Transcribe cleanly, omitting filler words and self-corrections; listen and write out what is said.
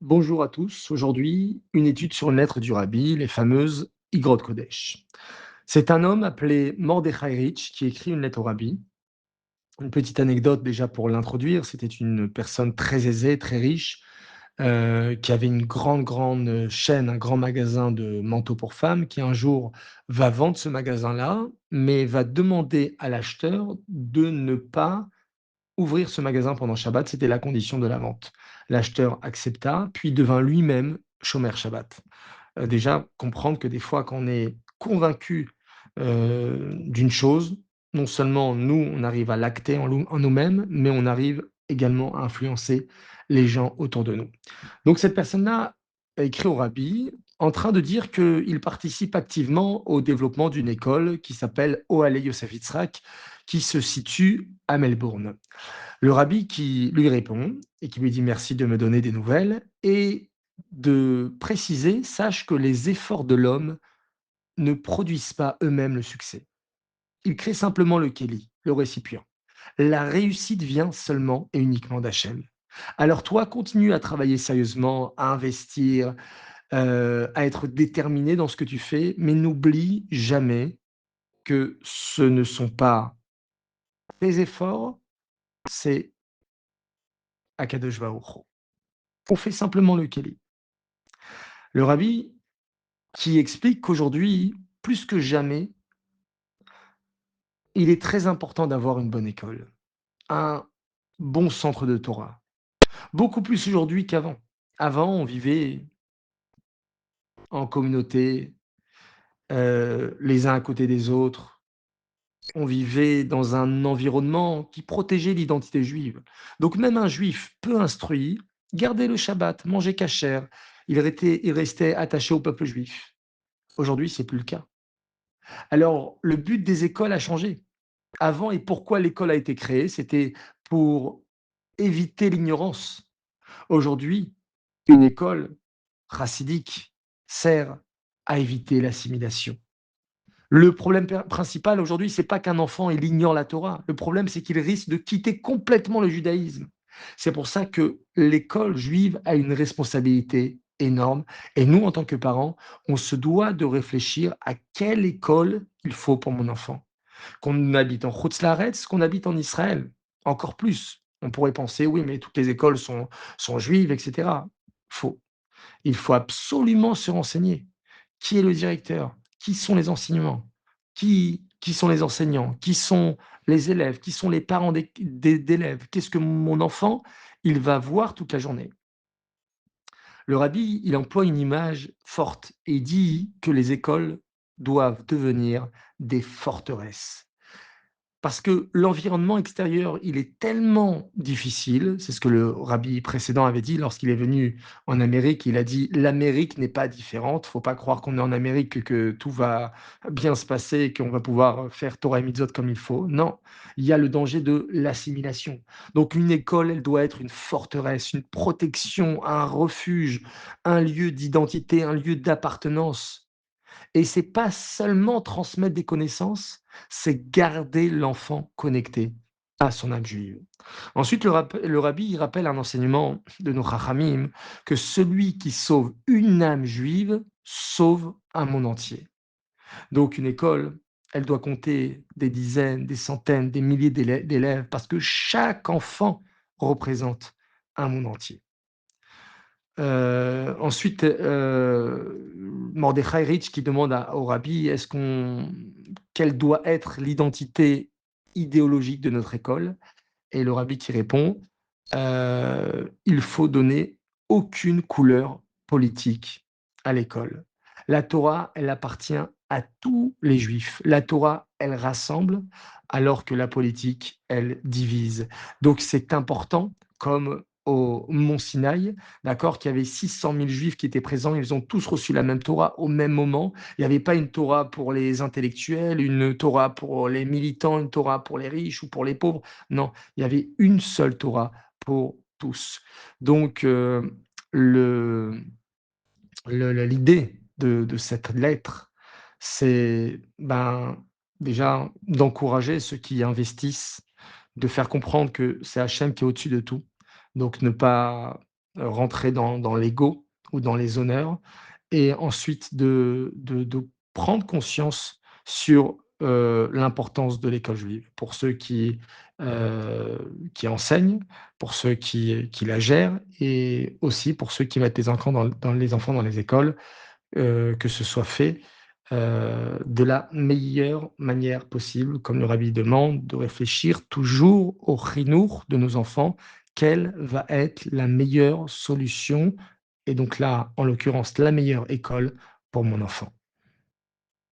Bonjour à tous. Aujourd'hui, une étude sur une lettre du Rabbi, les fameuses Igrot Kodesh. C'est un homme appelé Mordechai Rich qui écrit une lettre au Rabbi. Une petite anecdote déjà pour l'introduire. C'était une personne très aisée, très riche, qui avait une grande chaîne, un grand magasin de manteaux pour femmes, qui un jour va vendre ce magasin-là, mais va demander à l'acheteur de ne pas ouvrir ce magasin pendant Shabbat, c'était la condition de la vente. L'acheteur accepta, puis devint lui-même shomer Shabbat. Déjà, comprendre que des fois, quand on est convaincu, d'une chose, non seulement nous, on arrive à l'acter en nous-mêmes, mais on arrive également à influencer les gens autour de nous. Donc cette personne-là a écrit au rabbi en train de dire qu'il participe activement au développement d'une école qui s'appelle Ohalei Yosef Yitzhak, qui se situe à Melbourne. Le rabbi qui lui répond et qui lui dit: «Merci de me donner des nouvelles» et de préciser: «Sache que les efforts de l'homme ne produisent pas eux-mêmes le succès. Ils créent simplement le kéli, le récipient. La réussite vient seulement et uniquement d'Hachem. Alors toi, continue à travailler sérieusement, à investir, à être déterminé dans ce que tu fais, mais n'oublie jamais que ce ne sont pas tes efforts, c'est Akadosh Baruch Hu. On fait simplement le kéli». Le rabbi qui explique qu'aujourd'hui, plus que jamais, il est très important d'avoir une bonne école, un bon centre de Torah. Beaucoup plus aujourd'hui qu'avant. Avant, on vivait en communauté, les uns à côté des autres. On vivait dans un environnement qui protégeait l'identité juive. Donc même un juif peu instruit gardait le Shabbat, mangeait cachère, il restait attaché au peuple juif. Aujourd'hui, c'est plus le cas. Alors, le but des écoles a changé. Avant et pourquoi l'école a été créée, c'était pour éviter l'ignorance. Aujourd'hui, une école chassidique sert à éviter l'assimilation. Le problème principal aujourd'hui, c'est pas qu'un enfant il ignore la Torah. Le problème, c'est qu'il risque de quitter complètement le judaïsme. C'est pour ça que l'école juive a une responsabilité énorme. Et nous, en tant que parents, on se doit de réfléchir à quelle école il faut pour mon enfant. Qu'on habite en Laaretz, qu'on habite en Israël, encore plus. On pourrait penser: «Oui, mais toutes les écoles sont juives et cetera». Faux. Il faut absolument se renseigner. Qui est le directeur? Qui sont les enseignements? Qui sont les enseignants? Qui sont les élèves? Qui sont les parents d'élèves? Qu'est-ce que mon enfant, il va voir toute la journée? Le rabbi, il emploie une image forte et dit que les écoles doivent devenir des forteresses. Parce que l'environnement extérieur, il est tellement difficile, c'est ce que le rabbi précédent avait dit lorsqu'il est venu en Amérique, il a dit: «L'Amérique n'est pas différente, faut pas croire qu'on est en Amérique, que tout va bien se passer, qu'on va pouvoir faire Torah et mitzvot comme il faut». Non, il y a le danger de l'assimilation. Donc une école, elle doit être une forteresse, une protection, un refuge, un lieu d'identité, un lieu d'appartenance. Et c'est pas seulement transmettre des connaissances, c'est garder l'enfant connecté à son âme juive. Ensuite, le rabbi, il rappelle un enseignement de nos chachamim, que celui qui sauve une âme juive sauve un monde entier. Donc une école, elle doit compter des dizaines, des centaines, des milliers d'élèves parce que chaque enfant représente un monde entier. Ensuite, Mordechai Rich qui demande au rabbi: «Est-ce qu'on quelle doit être l'identité idéologique de notre école?» Et le rabbi qui répond: «Il faut donner aucune couleur politique à l'école. La Torah, elle appartient à tous les juifs. La Torah, elle rassemble, alors que la politique, elle divise». Donc c'est important, comme au mont Sinaï, d'accord, qu'il y avait 600 000 juifs qui étaient présents, ils ont tous reçu la même Torah au même moment. Il n'y avait pas une Torah pour les intellectuels, une Torah pour les militants, une Torah pour les riches ou pour les pauvres. Non, il y avait une seule Torah pour tous. Donc, le l'idée de cette lettre, c'est, ben, déjà d'encourager ceux qui investissent, de faire comprendre que c'est Hachem qui est au-dessus de tout. Donc ne pas rentrer dans l'ego ou dans les honneurs et ensuite de prendre conscience sur, l'importance de l'école juive. Pour ceux qui enseignent, pour ceux qui la gèrent et aussi pour ceux qui mettent les enfants dans les écoles, que ce soit fait, de la meilleure manière possible. Comme le rabbi demande, de réfléchir toujours au chinour de nos enfants. Quelle va être la meilleure solution et donc là, en l'occurrence, la meilleure école pour mon enfant?